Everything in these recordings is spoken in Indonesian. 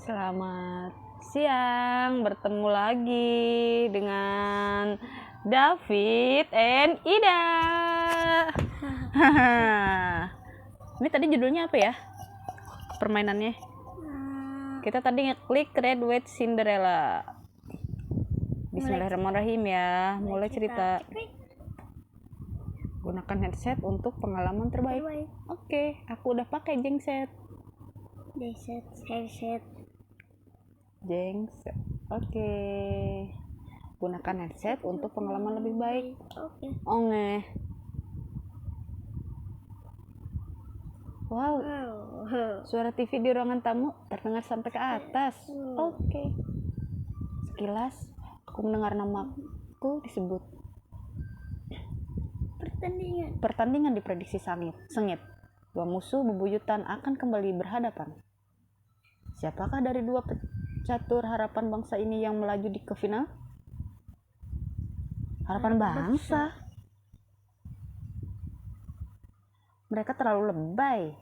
Selamat siang, bertemu lagi dengan David and Ida. Ini tadi judulnya apa ya? Permainannya. Kita tadi ngeklik Red Wet Cinderella. Bismillahirrahmanirrahim ya. Mulai cerita. Gunakan headset untuk pengalaman terbaik. Oke, aku udah pakai jengset. Headset. Jengset. Oke. Gunakan headset untuk pengalaman lebih baik. Oke. Onge. Wow. Suara TV di ruangan tamu terdengar sampai ke atas. Oke. Sekilas aku mendengar namaku disebut. Pertandingan diprediksi sengit. Dua musuh bebuyutan akan kembali berhadapan. Siapakah dari dua pecatur harapan bangsa ini yang melaju ke final? Harapan bangsa. Mereka terlalu lebay.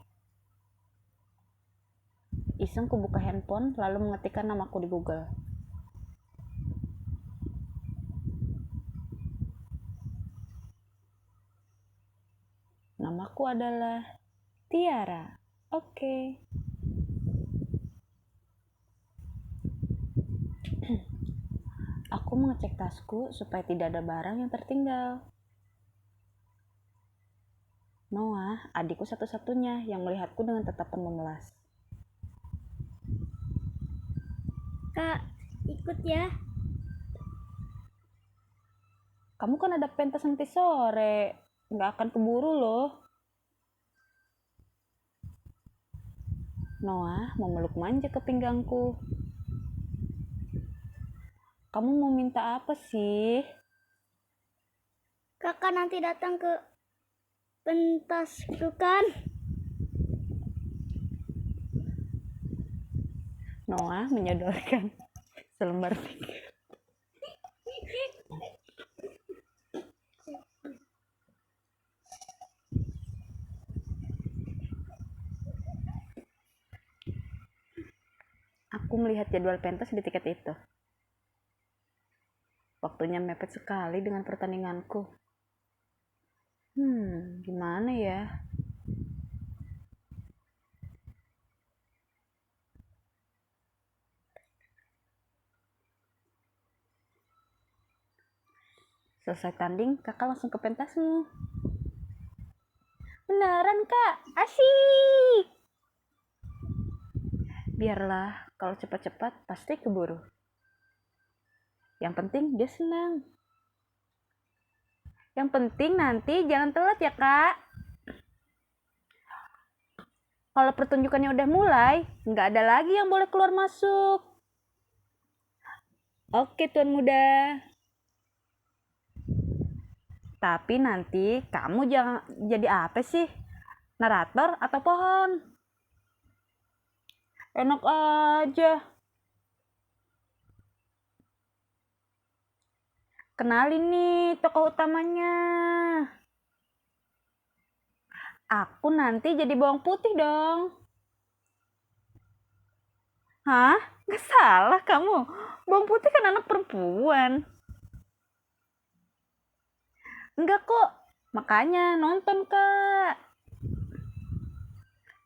Iseng ku buka handphone lalu mengetikkan namaku di Google. Namaku adalah Tiara. Oke. Aku mengecek tasku supaya tidak ada barang yang tertinggal. Noah, adikku satu-satunya yang melihatku dengan tatapan memelas. Kak, ikut ya. Kamu kan ada pentas nanti sore, nggak akan keburu loh. Noah memeluk manja ke pinggangku. Kamu mau minta apa sih? Kakak nanti datang ke pentasku kan? Noah menyodorkan selembar tiket. Aku melihat jadwal pentas di tiket itu. Waktunya mepet sekali dengan pertandinganku. Gimana ya? Selesai tanding, kakak langsung ke pentasmu. Beneran kak, asik. Biarlah, kalau cepat-cepat pasti keburu. Yang penting dia senang. Yang penting nanti jangan telat ya kak. Kalau pertunjukannya udah mulai, nggak ada lagi yang boleh keluar masuk. Oke tuan muda. Tapi nanti kamu jangan jadi apa sih? Narator atau pohon? Enak aja. Kenalin nih tokoh utamanya. Aku nanti jadi bawang putih dong. Hah? Gak salah kamu. Bawang putih kan anak perempuan. Enggak kok. Makanya nonton kak.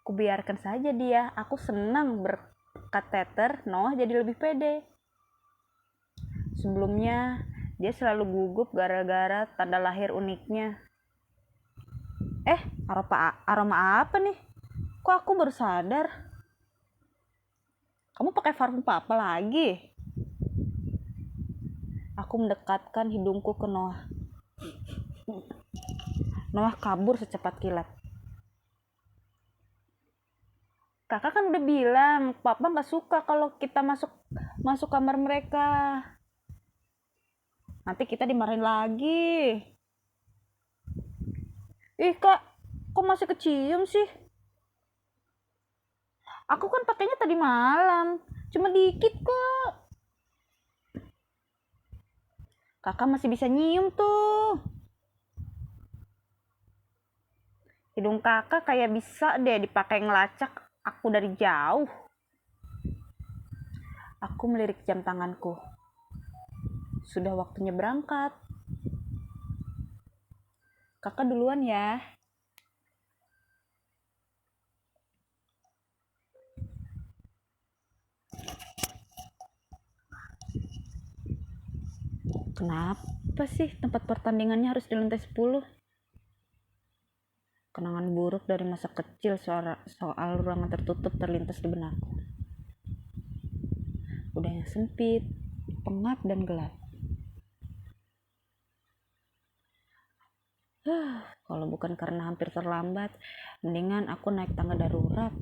Kubiarkan saja dia. Aku senang berkateter. Noah jadi lebih pede. Sebelumnya dia selalu gugup gara-gara tanda lahir uniknya. Aroma apa nih? Kok aku baru sadar? Kamu pakai parfum apa lagi? Aku mendekatkan hidungku ke Noah. Noah kabur secepat kilat. Kakak kan udah bilang, papa gak suka kalau kita masuk kamar mereka. Nanti kita dimarahin lagi. Ih kak, kok masih kecium sih? Aku kan pakainya tadi malam, cuma dikit kok. Kakak masih bisa nyium tuh. Hidung kakak kayak bisa deh dipakai ngelacak aku dari jauh. Aku melirik jam tanganku. Sudah waktunya berangkat. Kakak duluan ya. Kenapa sih tempat pertandingannya harus di lantai 10? Kenangan buruk dari masa kecil soal ruangan tertutup terlintas di benakku. Udahnya sempit, pengap dan gelap. Kalau bukan karena hampir terlambat, mendingan aku naik tangga darurat.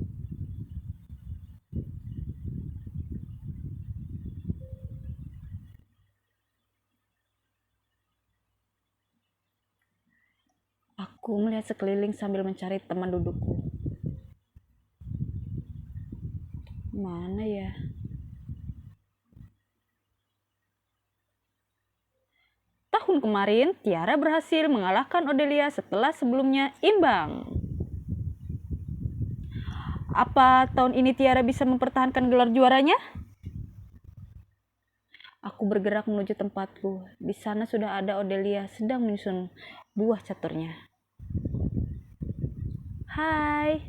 Aku melihat sekeliling sambil mencari teman dudukku. Mana ya? Tahun kemarin, Tiara berhasil mengalahkan Odelia setelah sebelumnya imbang. Apa tahun ini Tiara bisa mempertahankan gelar juaranya? Aku bergerak menuju tempatku. Di sana sudah ada Odelia sedang menyusun buah caturnya. Hai.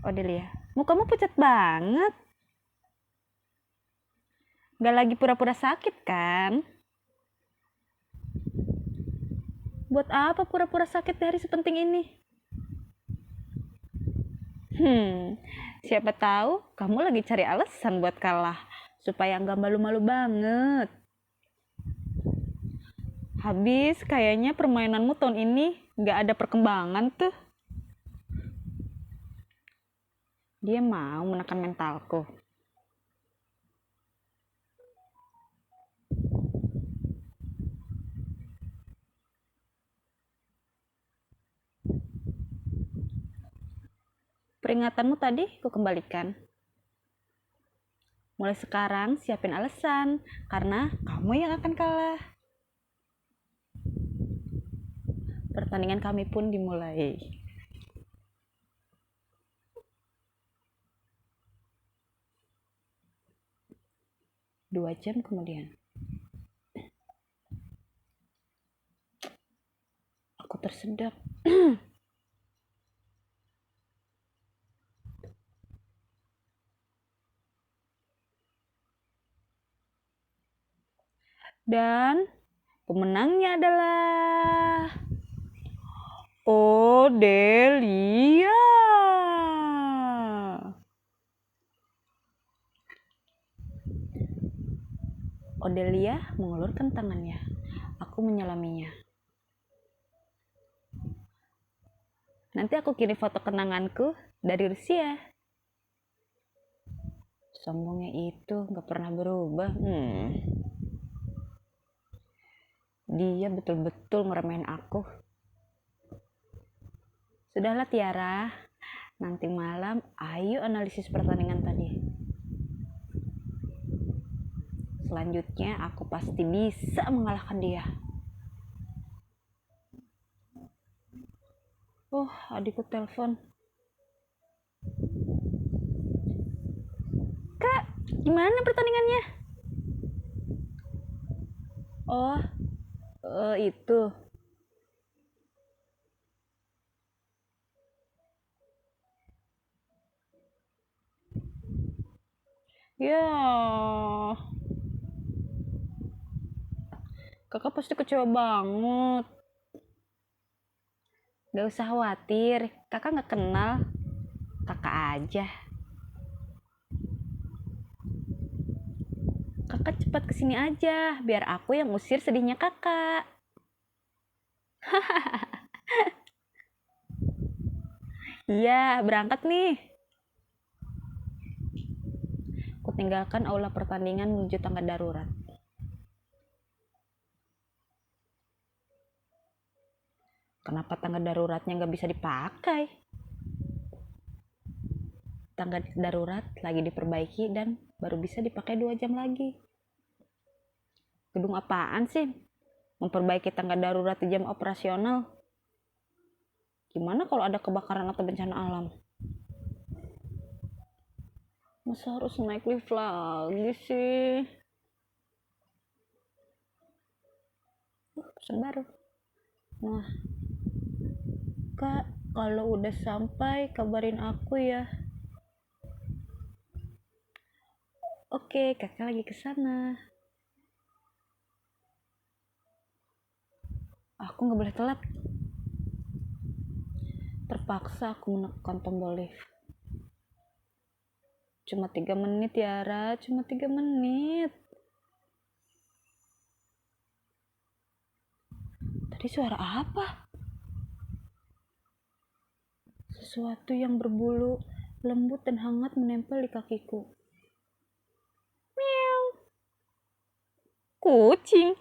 Odelia, mukamu pucat banget. Gak lagi pura-pura sakit kan? Buat apa pura-pura sakit di hari sepenting ini? Siapa tahu kamu lagi cari alasan buat kalah, supaya nggak malu-malu banget. Habis kayaknya permainanmu tahun ini nggak ada perkembangan tuh. Dia mau menekan mentalku. Peringatanmu tadi ku kembalikan. Mulai sekarang siapin alasan, karena kamu yang akan kalah. Pertandingan kami pun dimulai. Dua jam kemudian. Aku tersedak. Dan pemenangnya adalah Odelia. Odelia mengulurkan tangannya. Aku menyelaminya. Nanti aku kirim foto kenanganku dari Rusia. Sombongnya itu gak pernah berubah. Dia betul-betul ngeremehin aku. Sudahlah Tiara, nanti malam ayo analisis pertandingan tadi. Selanjutnya aku pasti bisa mengalahkan dia. Oh, adikku telepon. Kak, gimana pertandingannya? Oh, itu. Ya, kakak pasti kecewa banget. Gak usah khawatir, kakak gak kenal. Kakak aja. Kakak cepat kesini aja, biar aku yang usir sedihnya kakak. Iya, berangkat nih. Aku tinggalkan aula pertandingan menuju tangga darurat. Kenapa tangga daruratnya nggak bisa dipakai? Tangga darurat lagi diperbaiki dan baru bisa dipakai 2 jam lagi. Gedung apaan sih? Memperbaiki tangga darurat di jam operasional? Gimana kalau ada kebakaran atau bencana alam? Masa harus naik lift lagi sih? Pesan baru. Nah, Kak, kalau udah sampai kabarin aku ya. Oke, kakak lagi ke sana. Aku nggak boleh telat. Terpaksa aku menekan tombol lift. Cuma 3 menit ya, Ra. Cuma 3 menit. Tadi suara apa? Sesuatu yang berbulu, lembut dan hangat menempel di kakiku. Meow. Kucing.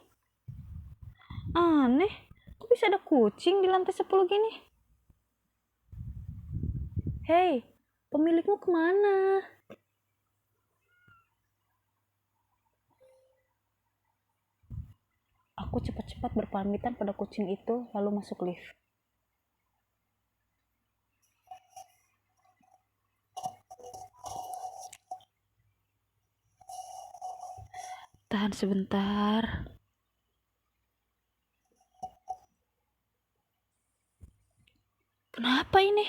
Aneh, kok bisa ada kucing di lantai 10 gini? Hei, pemilikmu kemana? Aku cepat-cepat berpamitan pada kucing itu, lalu masuk lift. Tahan sebentar. Kenapa ini?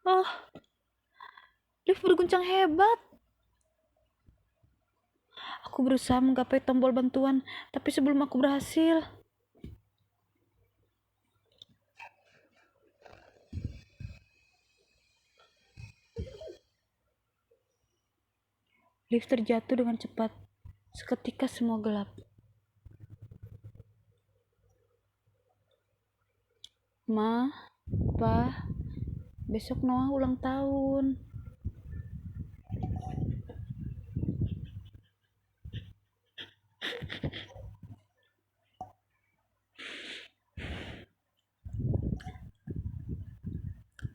Oh, lift berguncang hebat. Aku berusaha menggapai tombol bantuan, tapi sebelum aku berhasil, lift terjatuh dengan cepat. Seketika semua gelap. Ma, Pa, besok Noah ulang tahun.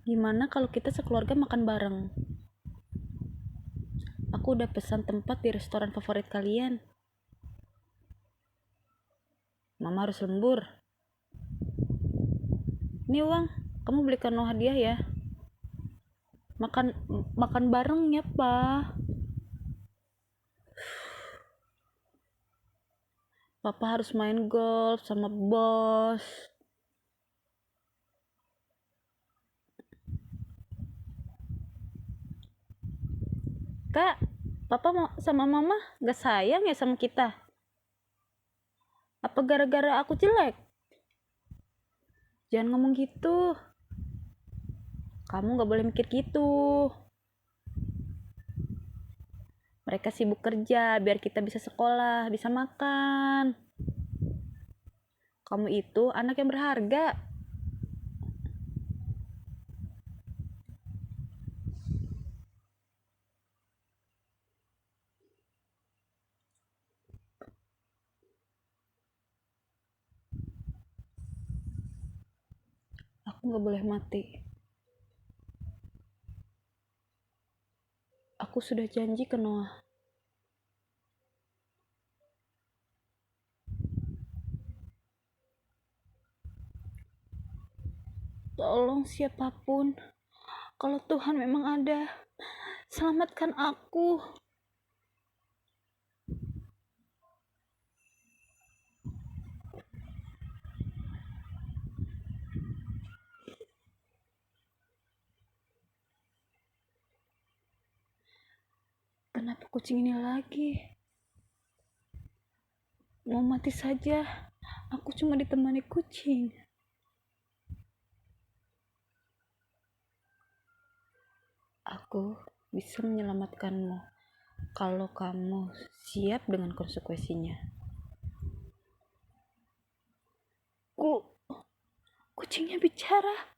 Gimana kalau kita sekeluarga makan bareng? Aku udah pesan tempat di restoran favorit kalian. Mama harus lembur. Ini uang, kamu belikan Noah hadiah ya. Makan bareng ya, Pa. Papa harus main golf sama bos. Kak, Papa sama Mama gak sayang ya sama kita? Apa gara-gara aku jelek? Jangan ngomong gitu. Kamu gak boleh mikir gitu. Mereka sibuk kerja biar kita bisa sekolah, bisa makan. Kamu itu anak yang berharga. Aku gak boleh mati. Aku sudah janji ke Noah. Tolong siapapun, kalau Tuhan memang ada, selamatkan aku. Kenapa kucing ini lagi? Mau mati saja, aku cuma ditemani kucing. Aku bisa menyelamatkanmu kalau kamu siap dengan konsekuensinya. Kucingnya bicara.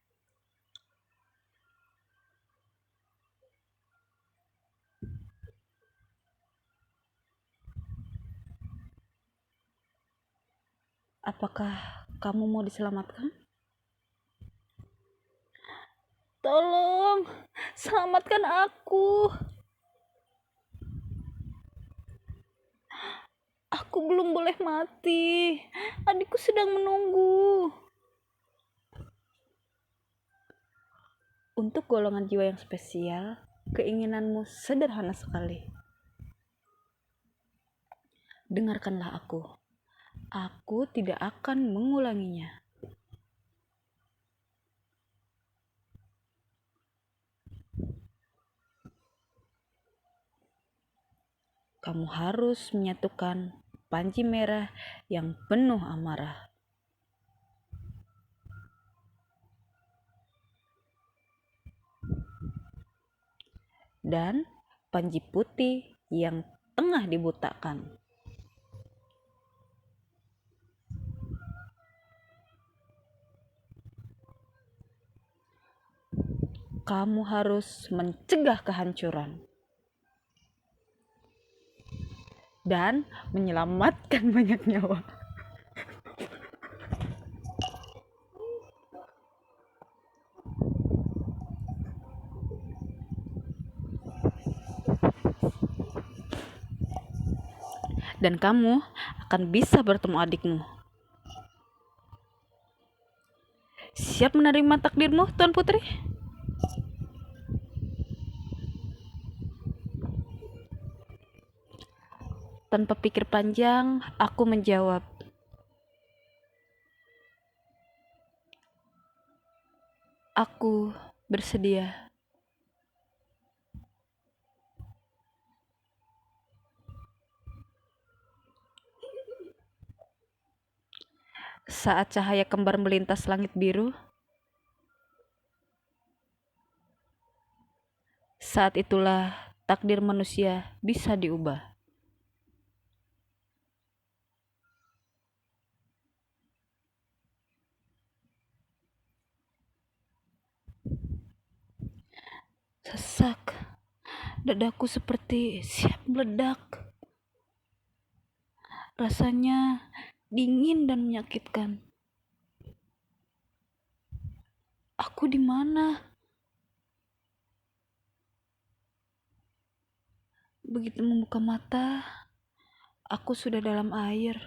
Apakah kamu mau diselamatkan? Tolong, selamatkan aku. Aku belum boleh mati. Adikku sedang menunggu. Untuk golongan jiwa yang spesial, keinginanmu sederhana sekali. Dengarkanlah aku. Aku tidak akan mengulanginya. Kamu harus menyatukan panji merah yang penuh amarah. Dan panji putih yang tengah dibutakan. Kamu harus mencegah kehancuran dan menyelamatkan banyak nyawa. Dan kamu akan bisa bertemu adikmu. Siap menerima takdirmu, Tuan Putri? Tanpa pikir panjang, aku menjawab, aku bersedia. Saat cahaya kembar melintas langit biru, saat itulah takdir manusia bisa diubah. Sesak, dadaku seperti siap meledak. Rasanya dingin dan menyakitkan. Aku di mana? Begitu membuka mata, aku sudah dalam air.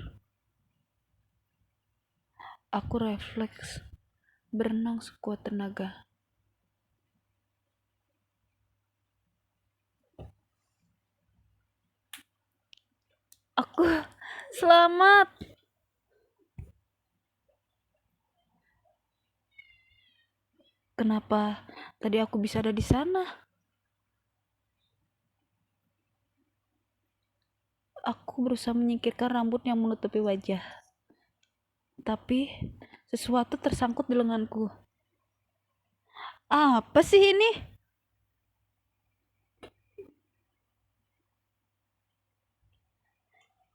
Aku refleks, berenang sekuat tenaga. Aku selamat. Kenapa tadi aku bisa ada di sana? Aku berusaha menyingkirkan rambut yang menutupi wajah. Tapi sesuatu tersangkut di lenganku. Apa sih ini?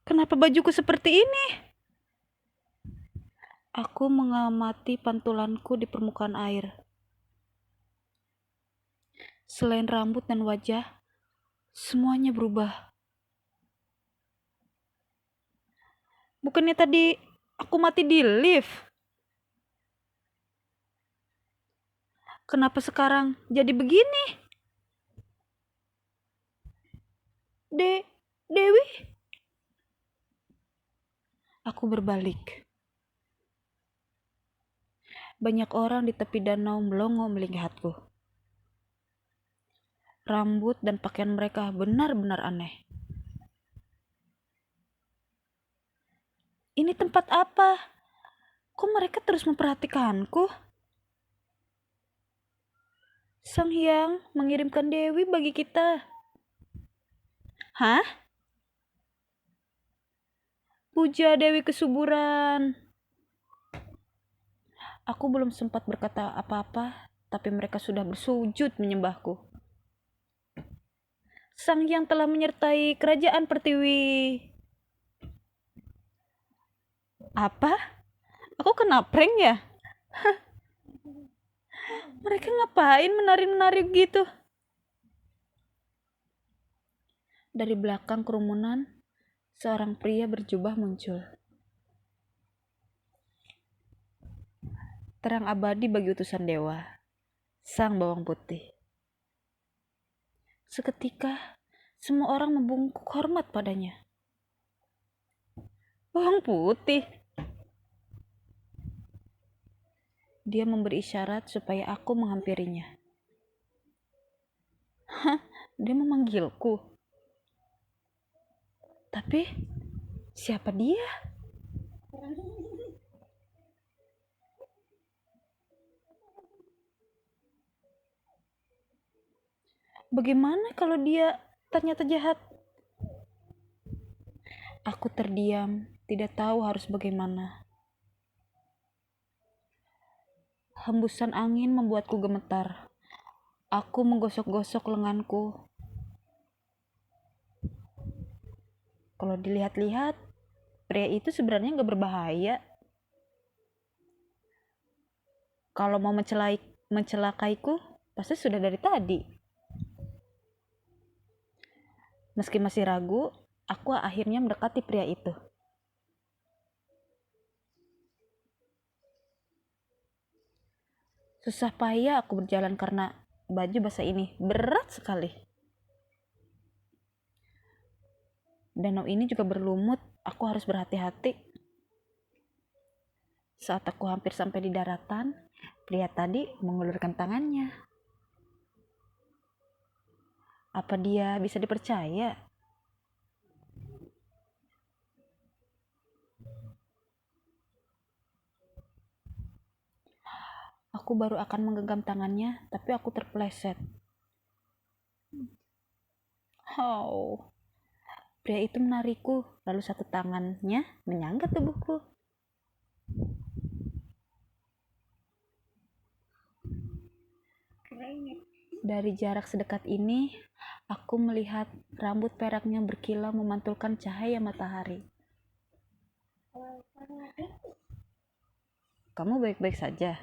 Kenapa bajuku seperti ini? Aku mengamati pantulanku di permukaan air. Selain rambut dan wajah, semuanya berubah. Bukannya tadi aku mati di lift? Kenapa sekarang jadi begini? Dewi? Aku berbalik. Banyak orang di tepi danau melongo melihatku. Rambut dan pakaian mereka benar-benar aneh. Ini tempat apa? Kok mereka terus memperhatikanku? Sang Hyang mengirimkan Dewi bagi kita. Hah? Puja Dewi kesuburan. Aku belum sempat berkata apa-apa, tapi mereka sudah bersujud menyembahku. Sang Hyang telah menyertai kerajaan Pertiwi. Apa? Aku kena prank ya? Mereka ngapain menari-menari gitu? Dari belakang kerumunan, seorang pria berjubah muncul. Terang abadi bagi utusan dewa, sang bawang putih. Seketika, semua orang membungkuk hormat padanya. Bawang putih. Dia memberi isyarat supaya aku menghampirinya. Dia memanggilku. Tapi siapa dia? Bagaimana kalau dia ternyata jahat? Aku terdiam, tidak tahu harus bagaimana. Hembusan angin membuatku gemetar. Aku menggosok-gosok lenganku. Kalau dilihat-lihat, pria itu sebenarnya gak berbahaya. Kalau mau mencelakaiku, pasti sudah dari tadi. Meski masih ragu, aku akhirnya mendekati pria itu. Susah payah aku berjalan karena baju basah ini berat sekali. Danau ini juga berlumut, aku harus berhati-hati. Saat aku hampir sampai di daratan, pria tadi mengulurkan tangannya. Apa dia bisa dipercaya? Aku baru akan menggenggam tangannya, tapi aku terpeleset. Pria itu menarikku, lalu satu tangannya menyangga tubuhku. Dari jarak sedekat ini, aku melihat rambut peraknya berkilau memantulkan cahaya matahari. Kamu baik-baik saja?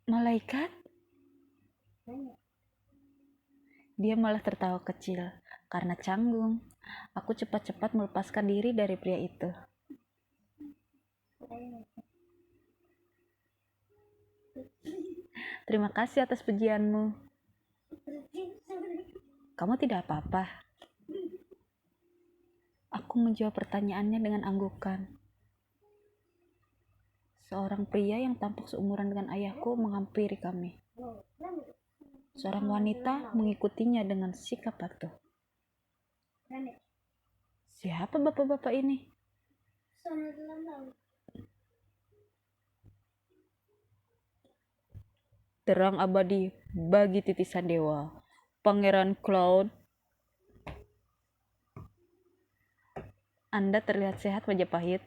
Malaikat? Dia malah tertawa kecil karena canggung. Aku cepat-cepat melepaskan diri dari pria itu. Terima kasih atas pujianmu. Kamu tidak apa-apa. Aku menjawab pertanyaannya dengan anggukan. Seorang pria yang tampak seumuran dengan ayahku menghampiri kami. Seorang wanita mengikutinya dengan sikap patuh. Siapa bapak-bapak ini? Terang abadi bagi titisan dewa. Pangeran Cloud. Anda terlihat sehat, Majapahit.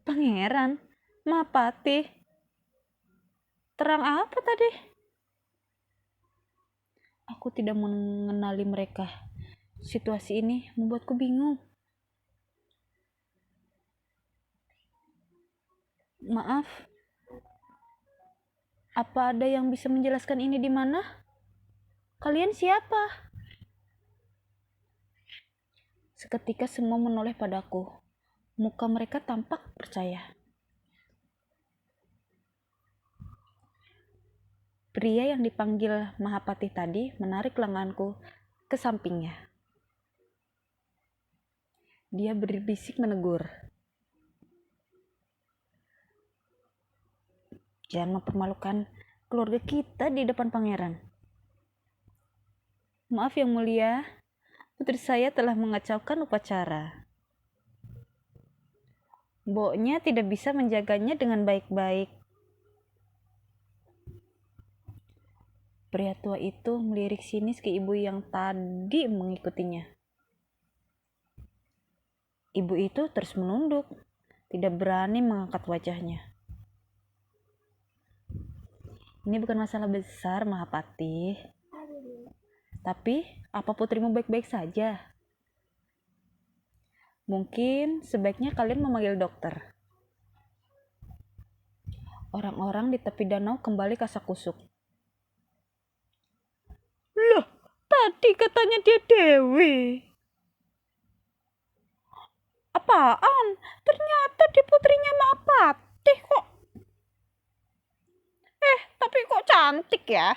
Pangeran? Mahapati? Terang apa tadi? Aku tidak mengenali mereka. Situasi ini membuatku bingung. Maaf. Apa ada yang bisa menjelaskan ini di mana? Kalian siapa? Seketika semua menoleh padaku. Muka mereka tampak percaya. Pria yang dipanggil Mahapati tadi menarik lenganku ke sampingnya. Dia berbisik menegur. Jangan mempermalukan keluarga kita di depan pangeran. Maaf yang mulia, putri saya telah mengacaukan upacara. Mboknya tidak bisa menjaganya dengan baik-baik. Pria tua itu melirik sinis ke ibu yang tadi mengikutinya. Ibu itu terus menunduk, tidak berani mengangkat wajahnya. Ini bukan masalah besar, Mahapati. Tapi, apa putrimu baik-baik saja? Mungkin sebaiknya kalian memanggil dokter. Orang-orang di tepi danau kembali kasak-kusuk. Loh, tadi katanya dia Dewi. Apaan? Ternyata dia putrinya Mahapati kok. Tapi kok cantik ya?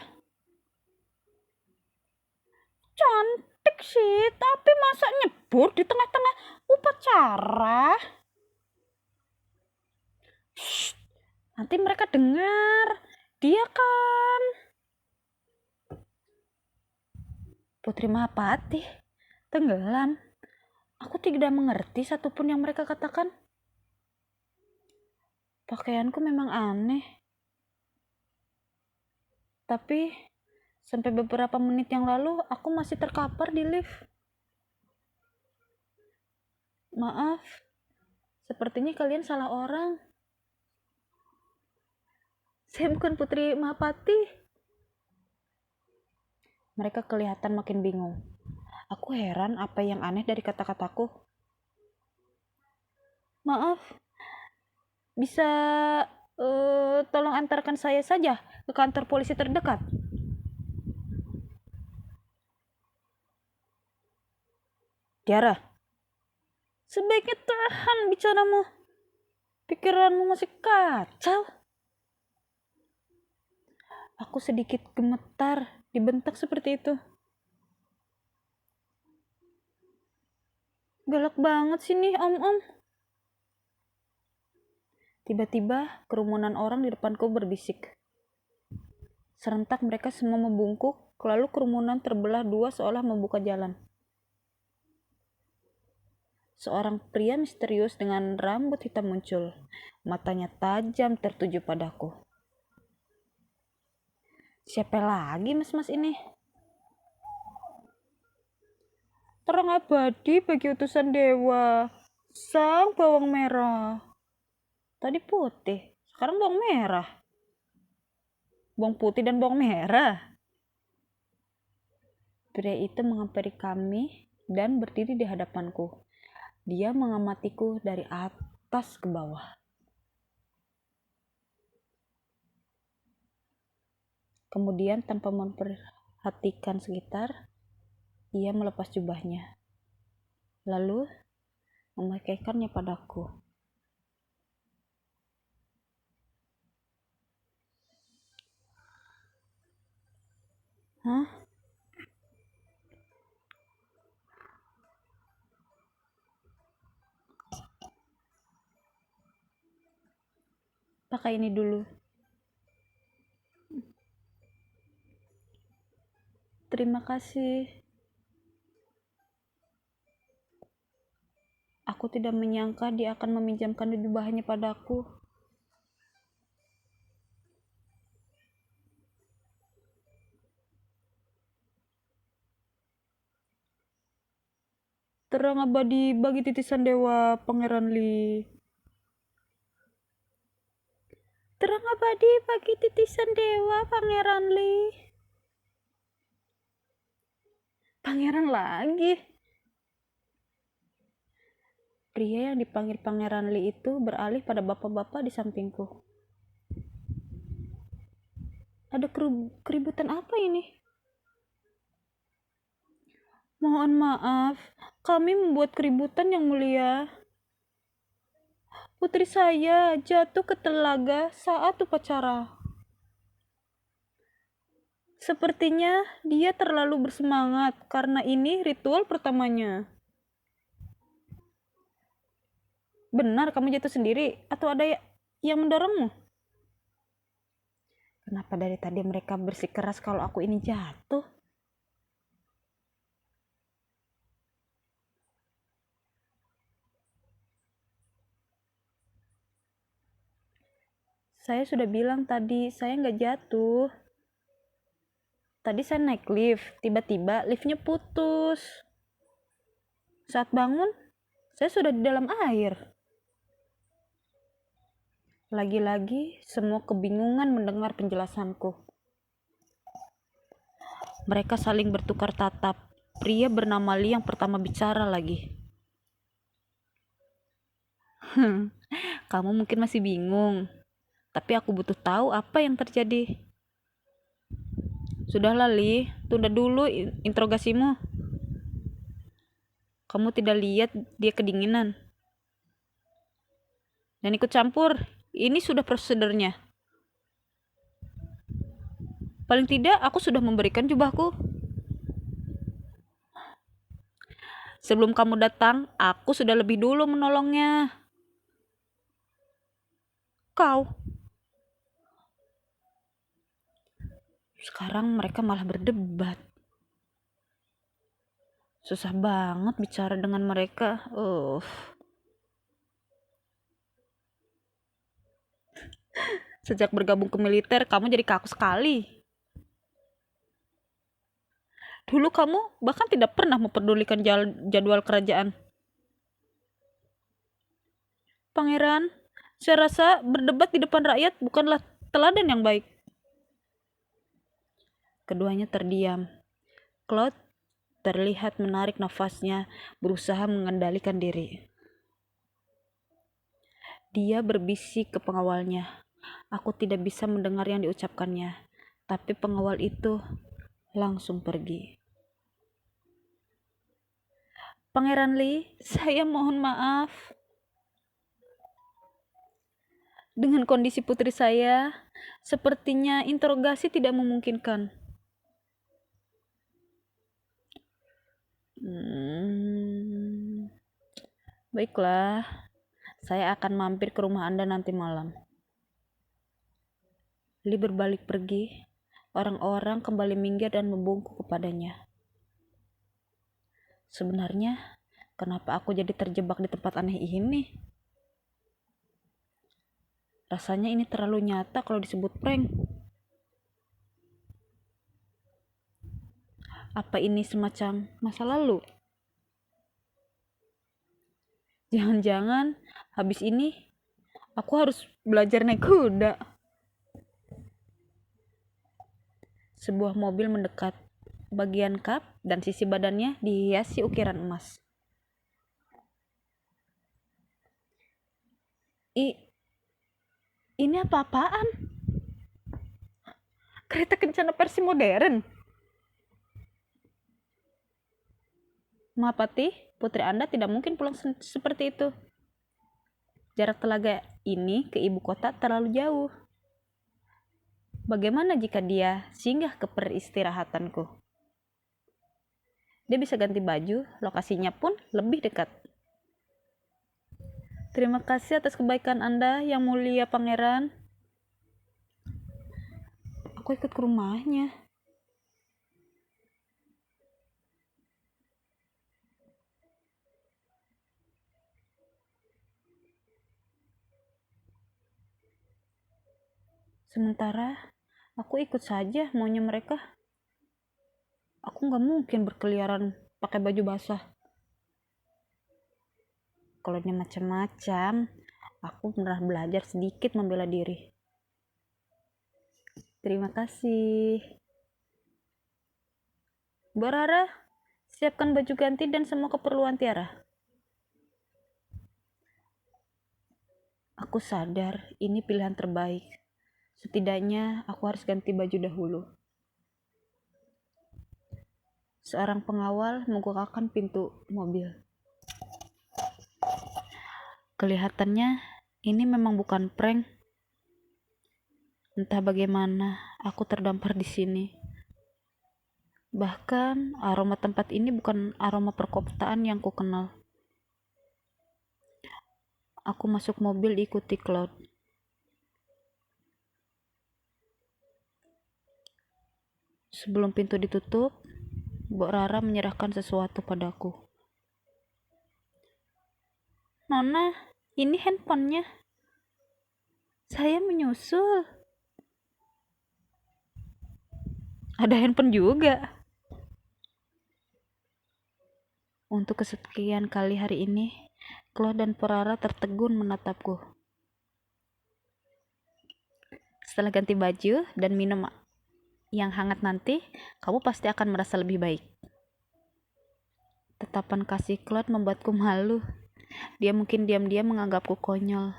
Cantik sih, tapi masa kabur di tengah-tengah upacara. Shh, nanti mereka dengar. Dia kan Putri Mahapati tenggelam. Aku tidak mengerti satupun yang mereka katakan. Pakaianku memang aneh. Tapi sampai beberapa menit yang lalu aku masih terkapar di lift. Maaf, sepertinya kalian salah orang. Saya bukan Putri Mahapati. Mereka kelihatan makin bingung. Aku heran apa yang aneh dari kata-kataku. Maaf, bisa tolong antarkan saya saja ke kantor polisi terdekat. Tiara, sebaiknya tahan bicaramu. Pikiranmu masih kacau. Aku sedikit gemetar dibentak seperti itu. Galak banget sih nih om-om. Tiba-tiba kerumunan orang di depanku berbisik. Serentak mereka semua membungkuk, lalu kerumunan terbelah dua seolah membuka jalan. Seorang pria misterius dengan rambut hitam muncul. Matanya tajam tertuju padaku. Siapa lagi mas-mas ini? Terang abadi bagi utusan dewa. Sang bawang merah. Tadi putih, sekarang bawang merah. Bawang putih dan bawang merah. Pria itu menghampiri kami dan berdiri di hadapanku. Dia mengamatiku dari atas ke bawah. Kemudian tanpa memperhatikan sekitar, ia melepas jubahnya. Lalu memakaikannya padaku. Hah? Pakai ini dulu. Terima kasih. Aku tidak menyangka dia akan meminjamkan jubahnya padaku. Terang abadi bagi titisan dewa, Pangeran Li. Terang abadi bagi titisan dewa, Pangeran Li. Pangeran lagi. Pria yang dipanggil Pangeran Li itu beralih pada bapak-bapak di sampingku. Ada keributan apa ini? Mohon maaf, kami membuat keributan yang mulia. Putri saya jatuh ke telaga saat upacara. Sepertinya dia terlalu bersemangat karena ini ritual pertamanya. Benar kamu jatuh sendiri atau ada yang mendorongmu? Kenapa dari tadi mereka bersikeras kalau aku ini jatuh? Saya sudah bilang tadi, saya nggak jatuh. Tadi saya naik lift, tiba-tiba liftnya putus. Saat bangun, saya sudah di dalam air. Lagi-lagi, semua kebingungan mendengar penjelasanku. Mereka saling bertukar tatap. Pria bernama Li yang pertama bicara lagi. Kamu mungkin masih bingung, tapi aku butuh tahu apa yang terjadi. Sudahlah Li, tunda dulu interogasimu. Kamu tidak lihat dia kedinginan. Dan ikut campur, ini sudah prosedurnya. Paling tidak aku sudah memberikan jubahku. Sebelum kamu datang, aku sudah lebih dulu menolongnya. Kau. Sekarang mereka malah berdebat. Susah banget bicara dengan mereka. Sejak bergabung ke militer, kamu jadi kaku sekali. Dulu kamu bahkan tidak pernah memperdulikan jadwal kerajaan. Pangeran, saya rasa berdebat di depan rakyat bukanlah teladan yang baik. Keduanya terdiam. Claude terlihat menarik nafasnya, berusaha mengendalikan diri. Dia berbisik ke pengawalnya. Aku tidak bisa mendengar yang diucapkannya, tapi pengawal itu langsung pergi. Pangeran Lee, saya mohon maaf. Dengan kondisi putri saya, sepertinya interogasi tidak memungkinkan. Baiklah, saya akan mampir ke rumah Anda nanti malam. Lee berbalik pergi. Orang-orang kembali minggir dan membungkuk kepadanya. Sebenarnya, kenapa aku jadi terjebak di tempat aneh ini? Rasanya ini terlalu nyata kalau disebut prank. Apa ini semacam masa lalu? Jangan-jangan habis ini aku harus belajar naik kuda. Sebuah mobil mendekat. Bagian kap dan sisi badannya dihiasi ukiran emas. Ini apa-apaan? Kereta kencana versi modern. Mahapati, putri Anda tidak mungkin pulang seperti itu. Jarak telaga ini ke ibu kota terlalu jauh. Bagaimana jika dia singgah ke peristirahatanku? Dia bisa ganti baju, lokasinya pun lebih dekat. Terima kasih atas kebaikan Anda, Yang Mulia Pangeran. Aku ikut ke rumahnya. Sementara aku ikut saja maunya mereka. Aku nggak mungkin berkeliaran pakai baju basah. Kalau dia macam-macam, aku pernah belajar sedikit membela diri. Terima kasih. Mbak Rara, siapkan baju ganti dan semua keperluan Tiara. Aku sadar ini pilihan terbaik. Setidaknya aku harus ganti baju dahulu. Seorang pengawal membukakan pintu mobil. Kelihatannya ini memang bukan prank. Entah bagaimana aku terdampar di sini. Bahkan aroma tempat ini bukan aroma perkotaan yang ku kenal. Aku masuk mobil diikuti Claude. Sebelum pintu ditutup, Mbok Rara menyerahkan sesuatu padaku. Nona, ini handphonenya. Saya menyusul. Ada handphone juga. Untuk kesekian kali hari ini, Claude dan Rara tertegun menatapku. Setelah ganti baju dan minum yang hangat nanti, kamu pasti akan merasa lebih baik. Tatapan kasih Claude membuatku malu. Dia mungkin diam-diam menganggapku konyol.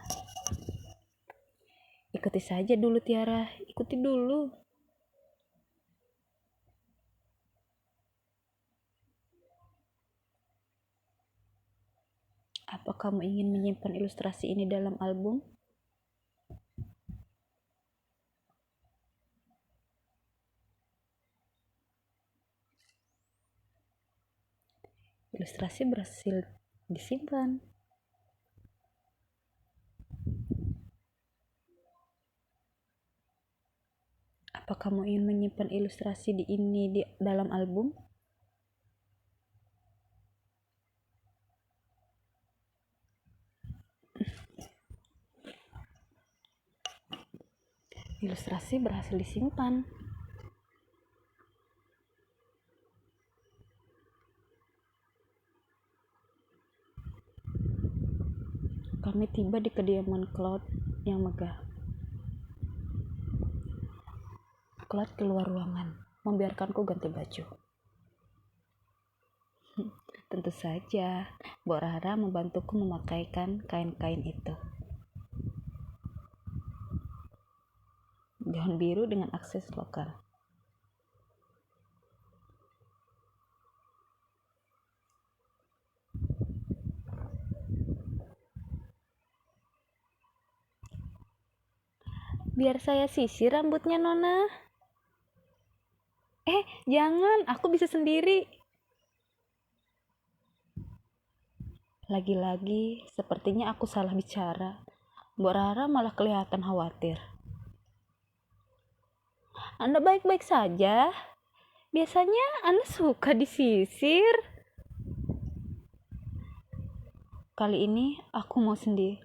Ikuti saja dulu Tiara, ikuti dulu. Apa kamu ingin menyimpan ilustrasi ini dalam album? ilustrasi berhasil disimpan. Apa kamu ingin menyimpan ilustrasi di dalam album? Ilustrasi berhasil disimpan. Kami tiba di kediaman Claude yang megah. Claude keluar ruangan, membiarkanku ganti baju. Tentu saja, Mbok Rara membantuku memakaikan kain-kain itu. Gaun biru dengan akses lokal. Biar saya sisir rambutnya, Nona. Jangan, aku bisa sendiri. Lagi-lagi, sepertinya aku salah bicara. Mbok Rara malah kelihatan khawatir. Anda baik-baik saja. Biasanya Anda suka disisir. Kali ini aku mau sendiri.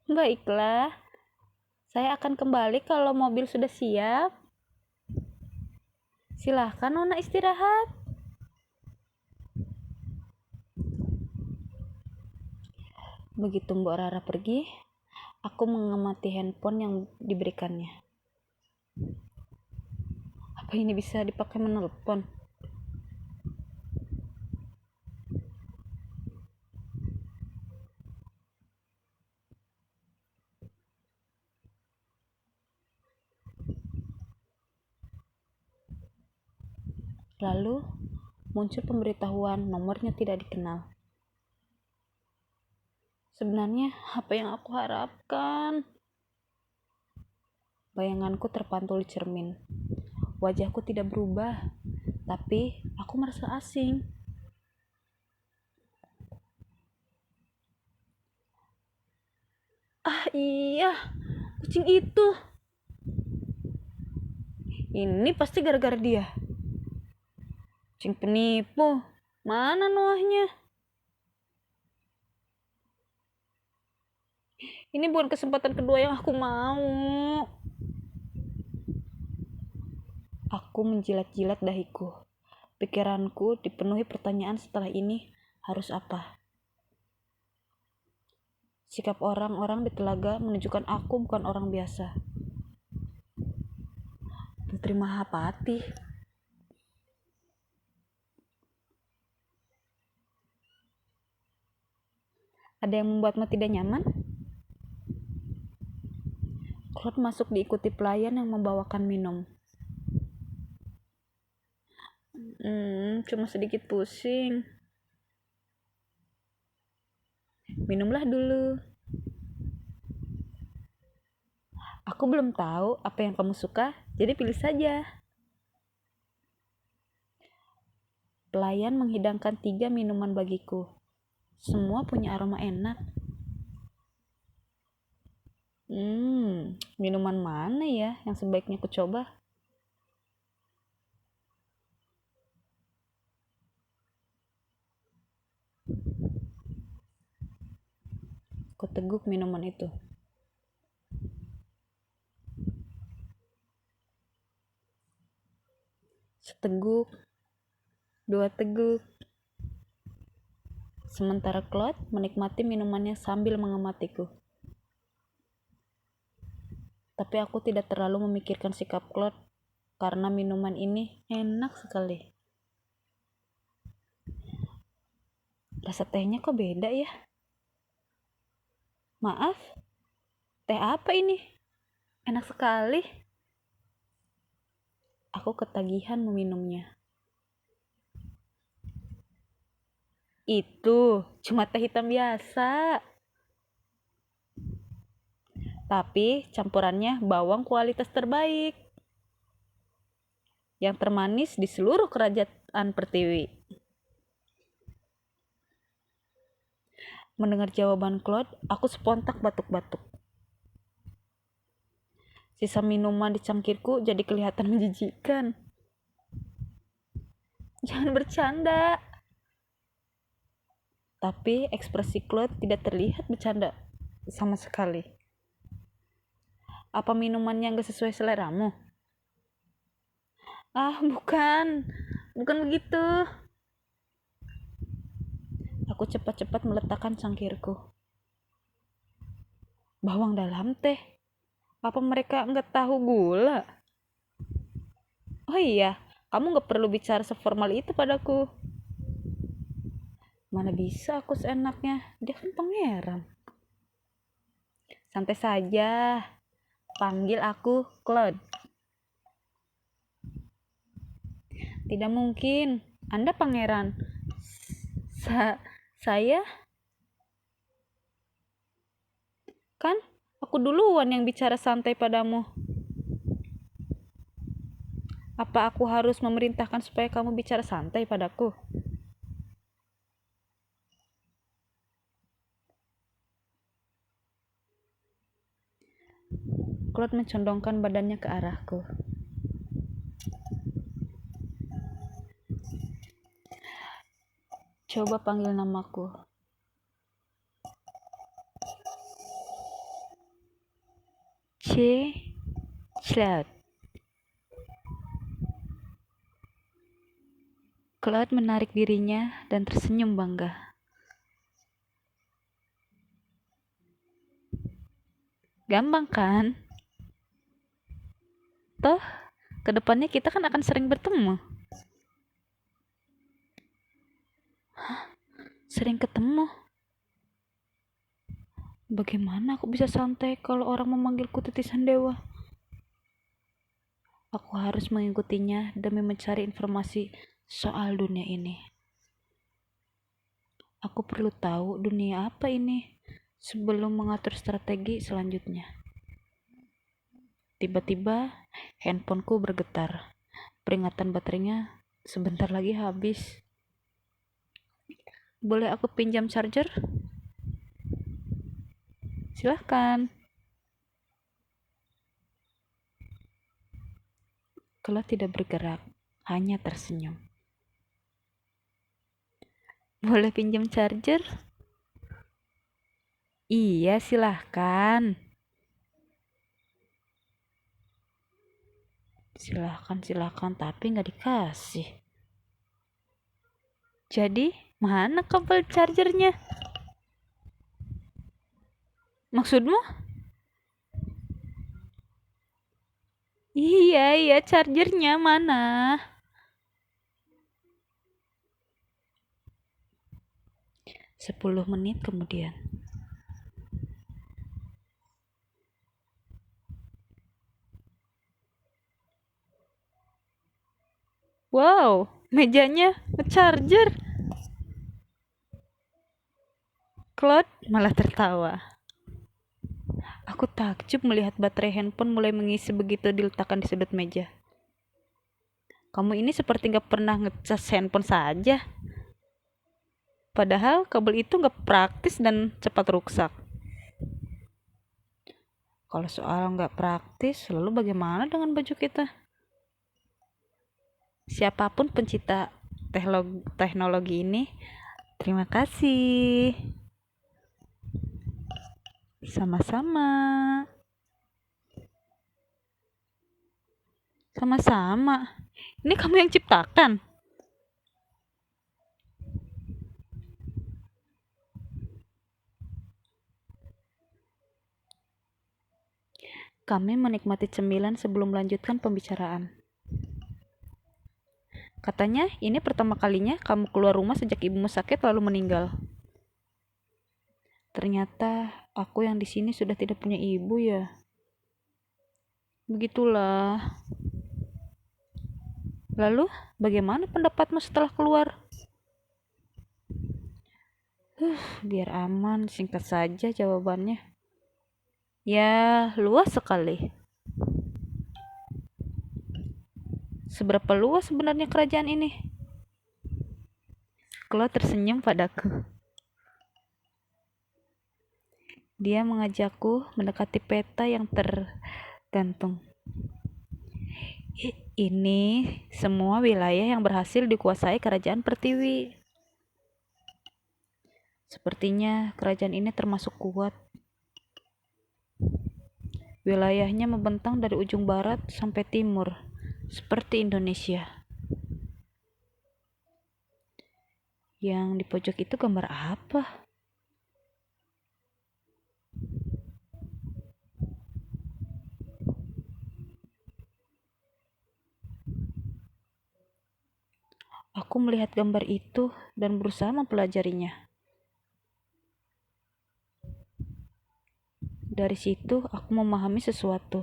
Baiklah. Saya akan kembali kalau mobil sudah siap. Silahkan Nona istirahat. Begitu Mbok Rara pergi, aku mengamati handphone yang diberikannya. Apa ini bisa dipakai menelpon? Lalu muncul pemberitahuan nomornya tidak dikenal. Sebenarnya apa yang aku harapkan? Bayanganku terpantul di cermin. Wajahku tidak berubah, tapi aku merasa asing. Iya, kucing itu. Ini pasti gara-gara dia. Kucing penipu. Mana Noahnya? Ini bukan kesempatan kedua yang aku mau. Aku menjilat-jilat dahiku. Pikiranku dipenuhi pertanyaan setelah ini harus apa? Sikap orang-orang di telaga menunjukkan aku bukan orang biasa. Putri Mahapati. Ada yang membuatmu tidak nyaman? Claude masuk diikuti pelayan yang membawakan minum. Cuma sedikit pusing. Minumlah dulu. Aku belum tahu apa yang kamu suka, jadi pilih saja. Pelayan menghidangkan 3 minuman bagiku. Semua punya aroma enak. Minuman mana ya yang sebaiknya aku coba? Aku teguk minuman itu. Seteguk, 2 teguk. Sementara Claude menikmati minumannya sambil mengamatiku. Tapi aku tidak terlalu memikirkan sikap Claude karena minuman ini enak sekali. Rasa tehnya kok beda ya? Maaf, teh apa ini? Enak sekali. Aku ketagihan meminumnya. Itu cuma teh hitam biasa. Tapi campurannya bawang kualitas terbaik. yang termanis di seluruh kerajaan Pertiwi. Mendengar jawaban Claude, aku spontak batuk-batuk. Sisa minuman di cangkirku jadi kelihatan menjijikkan. Jangan bercanda. Tapi ekspresi Claude tidak terlihat bercanda sama sekali. Apa minumannya nggak sesuai seleramu? Bukan begitu. Aku cepat-cepat meletakkan cangkirku. Bawang dalam teh? Apa mereka nggak tahu gula? Oh iya, kamu nggak perlu bicara seformal itu padaku. Mana bisa aku seenaknya, dia kan pangeran. Santai saja, panggil aku Claude. Tidak mungkin, Anda pangeran. Saya? Kan aku duluan yang bicara santai padamu. Apa aku harus memerintahkan supaya kamu bicara santai padaku? Claude mencondongkan badannya ke arahku. Coba panggil namaku. Claude. Claude menarik dirinya dan tersenyum bangga. Gampang kan? Toh, kedepannya kita kan akan sering bertemu. Sering ketemu? Bagaimana aku bisa santai kalau orang memanggilku titisan dewa? Aku harus mengikutinya demi mencari informasi soal dunia ini. Aku perlu tahu dunia apa ini sebelum mengatur strategi selanjutnya. Tiba-tiba handphoneku bergetar. Peringatan baterainya sebentar lagi habis. Boleh aku pinjam charger? Silahkan. Claude tidak bergerak, hanya tersenyum. Boleh pinjam charger? Iya, silahkan. Silahkan, tapi nggak dikasih. Jadi, mana kabel chargernya? Maksudmu? Iya, chargernya mana? Sepuluh menit kemudian. Wow, mejanya nge-charger. Claude malah tertawa. Aku takjub melihat baterai handphone mulai mengisi begitu diletakkan di sudut meja. Kamu ini seperti gak pernah ngecas handphone saja. Padahal kabel itu gak praktis dan cepat rusak. Kalau soal gak praktis, lalu bagaimana dengan baju kita? Siapapun pencipta teknologi ini, terima kasih. Sama-sama. Sama-sama. Ini kamu yang ciptakan. Kami menikmati cemilan sebelum melanjutkan pembicaraan. Katanya, ini pertama kalinya kamu keluar rumah sejak ibumu sakit lalu meninggal. Ternyata aku yang di sini sudah tidak punya ibu ya. Begitulah. Lalu, bagaimana pendapatmu setelah keluar? Biar aman, singkat saja jawabannya. Ya, luas sekali. Seberapa luas sebenarnya kerajaan ini? Claude tersenyum padaku. Dia mengajakku mendekati peta yang tergantung. Ini semua wilayah yang berhasil dikuasai kerajaan Pertiwi. Sepertinya kerajaan ini termasuk kuat. Wilayahnya membentang dari ujung barat sampai timur, seperti Indonesia. Yang di pojok itu gambar apa? Aku melihat gambar itu dan berusaha mempelajarinya. Dari situ aku memahami sesuatu.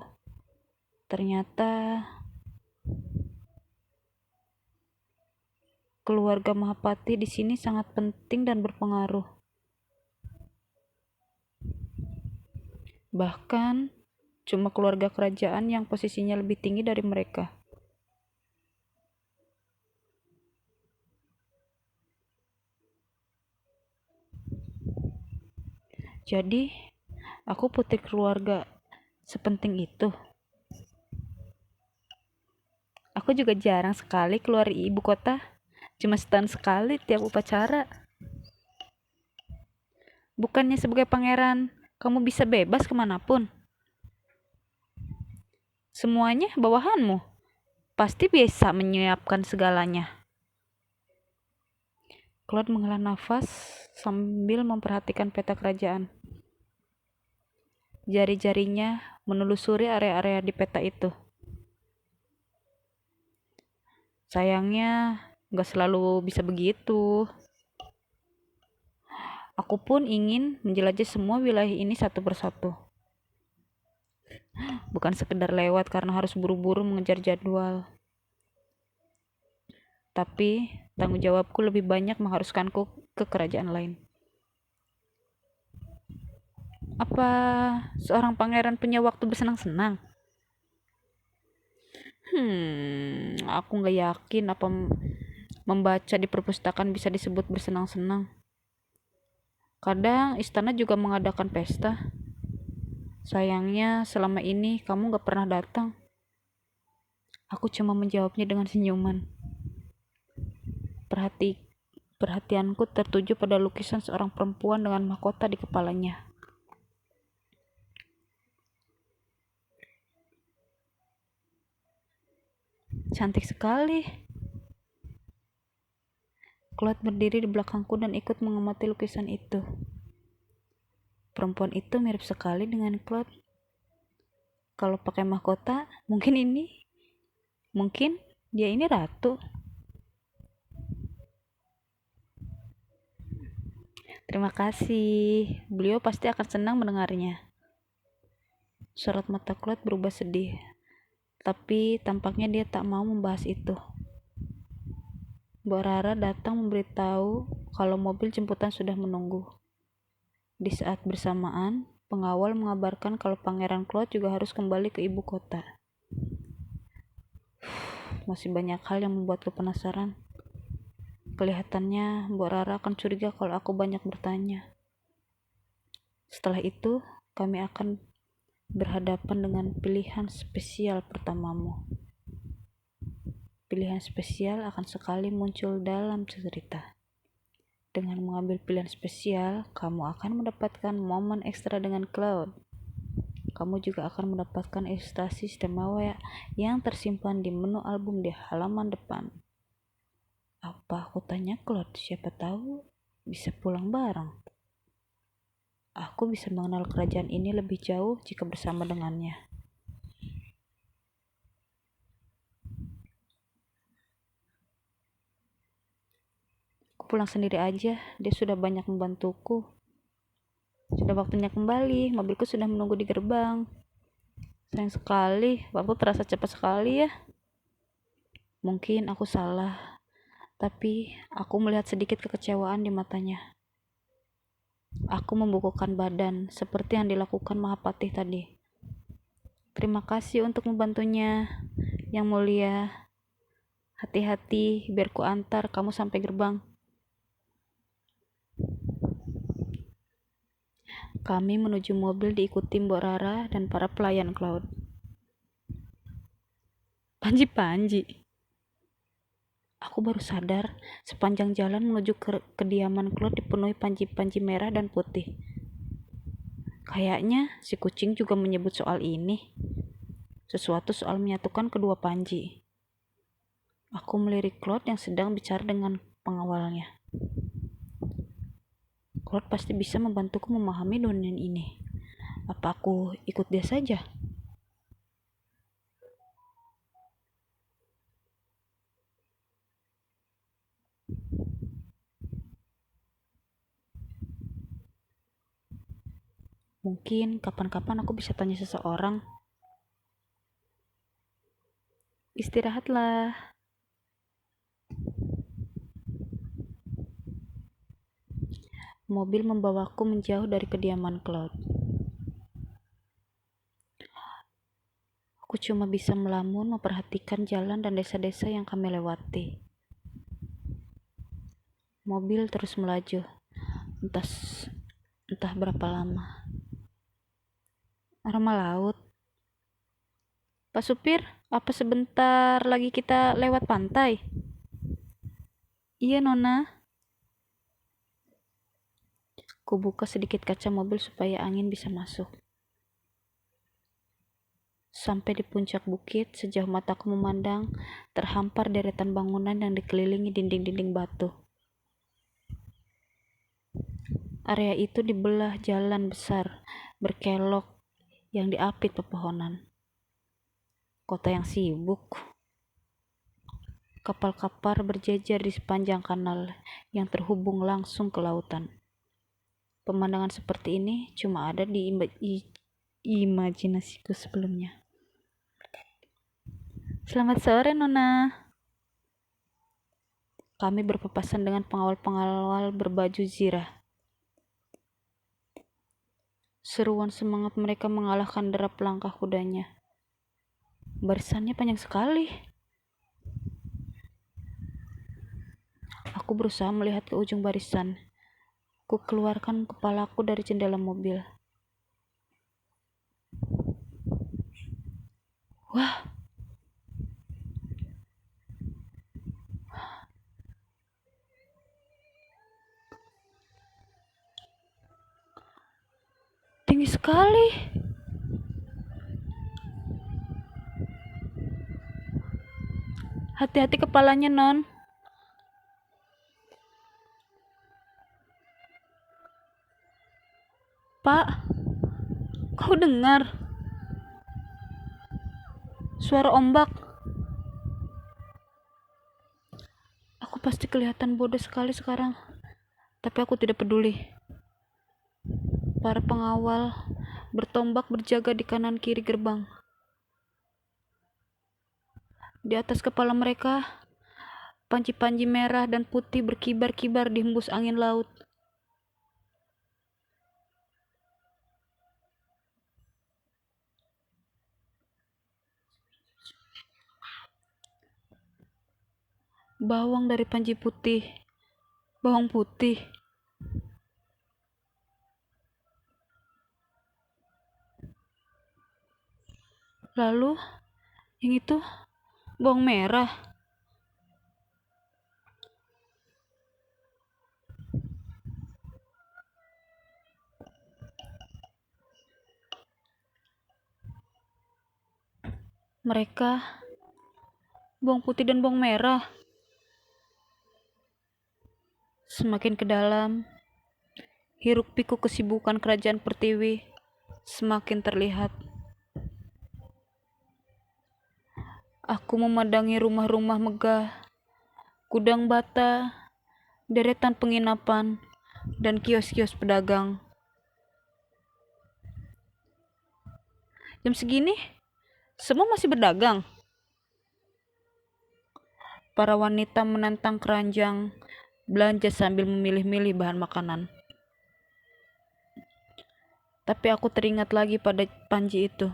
Ternyata keluarga Mahapati di sini sangat penting dan berpengaruh. Bahkan cuma keluarga kerajaan yang posisinya lebih tinggi dari mereka. Jadi, aku putri keluarga sepenting itu. Aku juga jarang sekali keluar ibu kota. Cuma setahun sekali tiap upacara. Bukannya sebagai pangeran, kamu bisa bebas kemanapun. Semuanya bawahanmu. Pasti bisa menyiapkan segalanya. Claude menghela nafas sambil memperhatikan peta kerajaan. Jari-jarinya menelusuri area-area di peta itu. Sayangnya, gak selalu bisa begitu. Aku pun ingin menjelajah semua wilayah ini satu persatu. Bukan sekedar lewat karena harus buru-buru mengejar jadwal. Tapi, tanggung jawabku lebih banyak mengharuskanku ke kerajaan lain. Apa seorang pangeran punya waktu bersenang-senang? Aku gak yakin apa membaca di perpustakaan bisa disebut bersenang-senang. Kadang istana juga mengadakan pesta. Sayangnya selama ini kamu gak pernah datang. Aku cuma menjawabnya dengan senyuman. Perhatianku tertuju pada lukisan seorang perempuan dengan mahkota di kepalanya. Cantik sekali. Claude berdiri di belakangku dan ikut mengamati lukisan itu. Perempuan itu mirip sekali dengan Claude. Kalau pakai mahkota, mungkin dia ini ratu. Terima kasih. Beliau pasti akan senang mendengarnya. Sorot mata Claude berubah sedih. Tapi tampaknya dia tak mau membahas itu. Mbak Rara datang memberitahu kalau mobil jemputan sudah menunggu. Di saat bersamaan, pengawal mengabarkan kalau Pangeran Claude juga harus kembali ke ibu kota. Masih banyak hal yang membuatku penasaran. Kelihatannya Mbak Rara akan curiga kalau aku banyak bertanya. Setelah itu, kami akan berhadapan dengan pilihan spesial pertamamu. Pilihan spesial akan sekali muncul dalam cerita. Dengan mengambil pilihan spesial, kamu akan mendapatkan momen ekstra dengan Claude. Kamu juga akan mendapatkan ilustrasi istimewa yang tersimpan di menu album di halaman depan. Apa aku tanya Claude, siapa tahu bisa pulang bareng. Aku bisa mengenal kerajaan ini lebih jauh jika bersama dengannya. Aku pulang sendiri aja, dia sudah banyak membantuku. Sudah waktunya kembali, mobilku sudah menunggu di gerbang. Sayang sekali, waktu terasa cepat sekali ya. Mungkin aku salah, tapi aku melihat sedikit kekecewaan di matanya. Aku membukukan badan, seperti yang dilakukan Mahapati tadi. Terima kasih untuk membantunya, Yang Mulia. Hati-hati, biar ku antar kamu sampai gerbang. Kami menuju mobil diikuti Mbok Rara dan para pelayan Cloud. Panji-panji. Aku baru sadar, sepanjang jalan menuju ke kediaman Cloud dipenuhi panji-panji merah dan putih. Kayaknya si kucing juga menyebut soal ini. Sesuatu soal menyatukan kedua panji. Aku melirik Cloud yang sedang bicara dengan pengawalnya. Cloud pasti bisa membantuku memahami dunia ini. Apa aku ikut dia saja? Mungkin kapan-kapan aku bisa tanya seseorang. Istirahatlah. Mobil membawaku menjauh dari kediaman Cloud. Aku cuma bisa melamun memperhatikan jalan dan desa-desa yang kami lewati. Mobil terus melaju, entah berapa lama. Aroma laut. Pak supir, apa sebentar lagi kita lewat pantai? Iya, Nona. Ku buka sedikit kaca mobil supaya angin bisa masuk. Sampai di puncak bukit, sejauh mataku memandang, terhampar deretan bangunan yang dikelilingi dinding-dinding batu. Area itu dibelah jalan besar, berkelok, yang diapit pepohonan. Kota yang sibuk. Kapal-kapal berjejer di sepanjang kanal yang terhubung langsung ke lautan. Pemandangan seperti ini cuma ada di imajinasiku sebelumnya. Selamat sore, Nona. Kami berpapasan dengan pengawal-pengawal berbaju zirah. Seruan semangat mereka mengalahkan derap langkah kudanya. Barisannya panjang sekali. Aku berusaha melihat ke ujung barisan. Ku keluarkan kepalaku dari jendela mobil. Wah, tinggi sekali. Hati-hati kepalanya, Non. Pak, kau dengar suara ombak? Aku pasti kelihatan bodoh sekali sekarang, tapi aku tidak peduli. Para pengawal bertombak berjaga di kanan kiri gerbang. Di atas kepala mereka, panji-panji merah dan putih berkibar-kibar dihembus angin laut. Bawang dari panji putih, bawang putih. Lalu, yang itu bawang merah. Mereka bawang putih dan bawang merah. Semakin ke dalam, hiruk pikuk kesibukan kerajaan Pertiwi semakin terlihat. Aku memandangi rumah-rumah megah, gudang bata, deretan penginapan, dan kios-kios pedagang. Jam segini, semua masih berdagang. Para wanita menantang keranjang, belanja sambil memilih-milih bahan makanan. Tapi aku teringat lagi pada panji itu.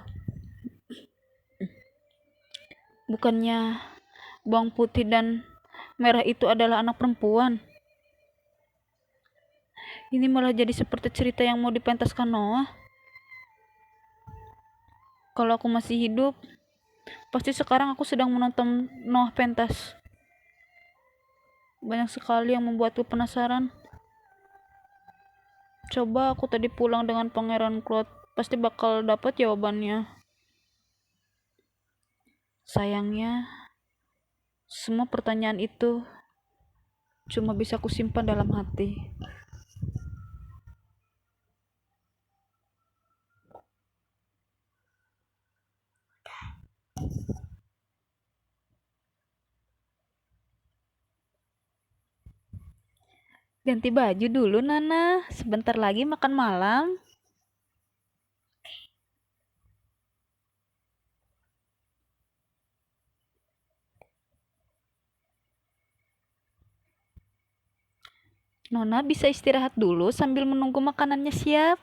Bukannya bawang putih dan merah itu adalah anak perempuan. Ini malah jadi seperti cerita yang mau dipentaskan Noah. Kalau aku masih hidup, pasti sekarang aku sedang menonton Noah pentas. Banyak sekali yang membuatku penasaran. Coba aku tadi pulang dengan Pangeran Claude, pasti bakal dapat jawabannya. Sayangnya, semua pertanyaan itu cuma bisa kusimpan dalam hati. Ganti baju dulu, Nana. Sebentar lagi makan malam. Nona bisa istirahat dulu sambil menunggu makanannya siap.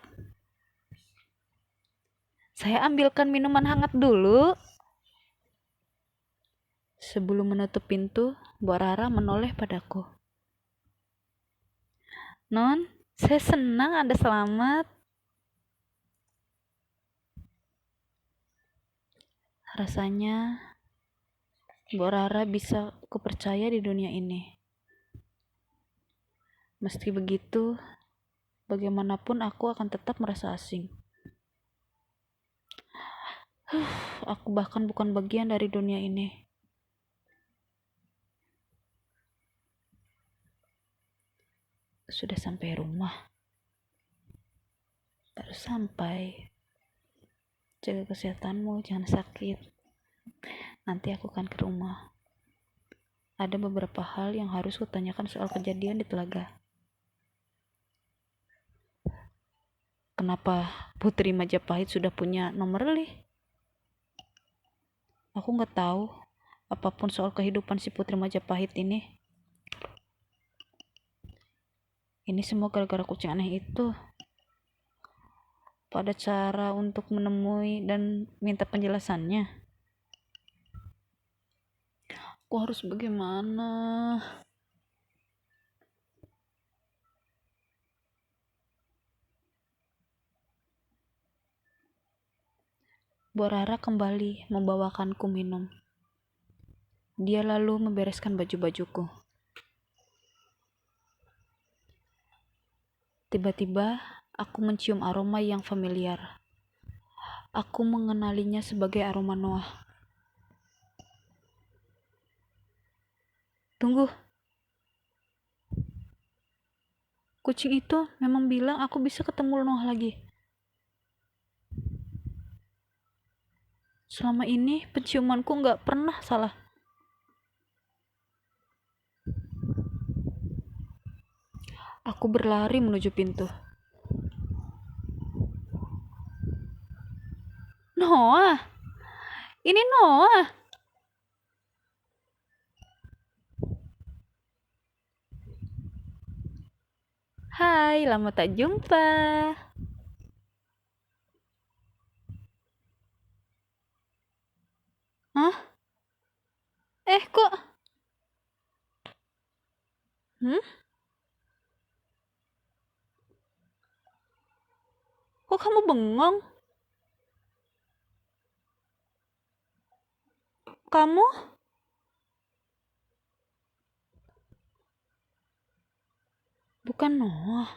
Saya ambilkan minuman hangat dulu. Sebelum menutup pintu, Mbak Rara menoleh padaku. Non, saya senang Anda selamat. Rasanya Mbak Rara bisa kupercaya di dunia ini. Meski begitu, bagaimanapun aku akan tetap merasa asing. Aku bahkan bukan bagian dari dunia ini. Sudah sampai rumah. Baru sampai. Jaga kesehatanmu, jangan sakit. Nanti aku akan ke rumah. Ada beberapa hal yang harus kutanyakan soal kejadian di Telaga. Kenapa Putri Majapahit sudah punya nomor Li? Aku nggak tahu apapun soal kehidupan si Putri Majapahit ini. Ini semua gara-gara kucing aneh itu. Pada cara untuk menemui dan minta penjelasannya. Aku harus bagaimana? Bu Rara kembali membawakanku minum. Dia lalu membereskan baju-bajuku. Tiba-tiba, aku mencium aroma yang familiar. Aku mengenalinya sebagai aroma Noah. Tunggu. Kucing itu memang bilang aku bisa ketemu Noah lagi. Selama ini penciumanku nggak pernah salah. Aku berlari menuju pintu. Noah! Ini Noah! Hai, lama tak jumpa. Hah? Kok? Kok kamu bengong? Kamu? Bukan Noah.